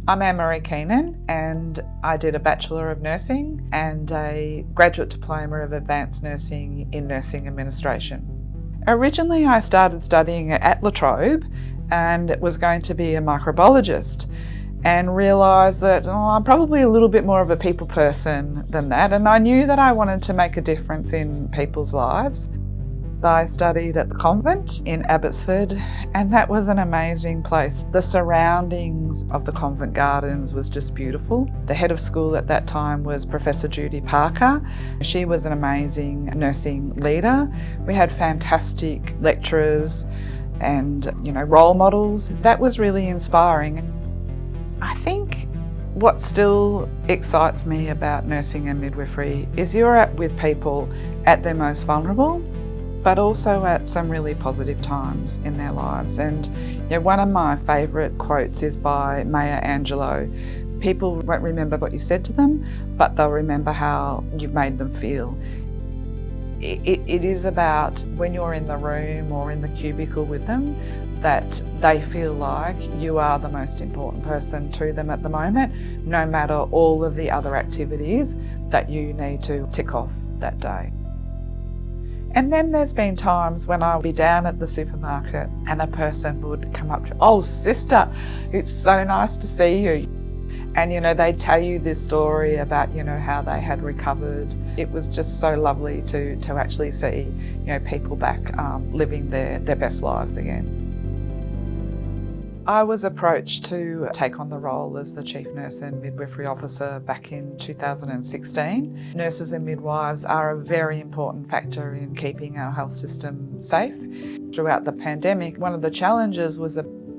I'm Maree Keenan, and I did a Bachelor of Nursing and a Graduate Diploma of Advanced Nursing in Nursing Administration. Originally I started studying at Trobe and was going to be a microbiologist, and realised that I'm probably a little bit more of a people person than that, and I knew that I wanted to make a difference in people's lives. I studied at the convent in Abbotsford, and that was an amazing place. The surroundings of the convent gardens was just beautiful. The head of school at that time was Professor Judy Parker. She was an amazing nursing leader. We had fantastic lecturers and, role models. That was really inspiring. I think what still excites me about nursing and midwifery is you're with people at their most vulnerable, but also at some really positive times in their lives. And one of my favourite quotes is by Maya Angelou. People won't remember what you said to them, but they'll remember how you've made them feel. It is about when you're in the room or in the cubicle with them, that they feel like you are the most important person to them at the moment, no matter all of the other activities that you need to tick off that day. And then there's been times when I'll be down at the supermarket and a person would come up to, "Oh, sister, it's so nice to see you." And they'd tell you this story about how they had recovered. It was just so lovely to actually see people back living their best lives again. I was approached to take on the role as the Chief Nurse and Midwifery Officer back in 2016. Nurses and midwives are a very important factor in keeping our health system safe. Throughout the pandemic, one of the challenges was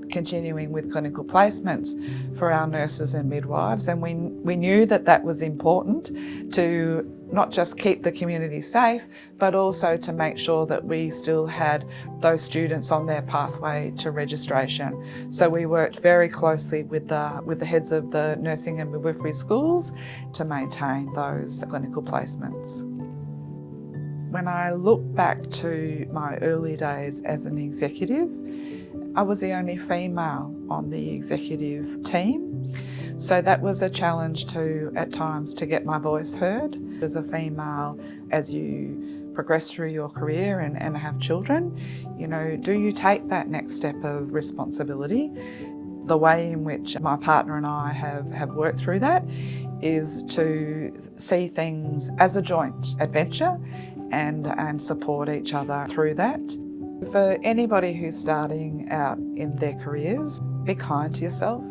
continuing with clinical placements for our nurses and midwives, and we knew that was important to not just keep the community safe, but also to make sure that we still had those students on their pathway to registration. So we worked very closely with the heads of the nursing and midwifery schools to maintain those clinical placements. When I look back to my early days as an executive, I was the only female on the executive team. So that was a challenge at times to get my voice heard. As a female, as you progress through your career and have children, do you take that next step of responsibility? The way in which my partner and I have worked through that is to see things as a joint adventure and support each other through that. For anybody who's starting out in their careers, be kind to yourself.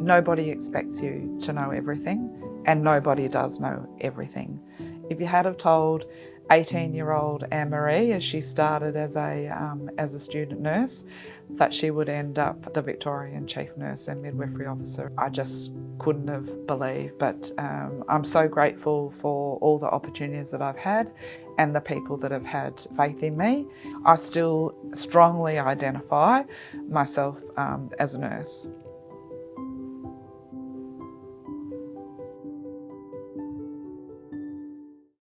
Nobody expects you to know everything, and nobody does know everything. If you had have told 18-year-old Maree, as she started as a student nurse, that she would end up the Victorian Chief Nurse and Midwifery Officer, I just couldn't have believed. But I'm so grateful for all the opportunities that I've had and the people that have had faith in me. I still strongly identify myself as a nurse.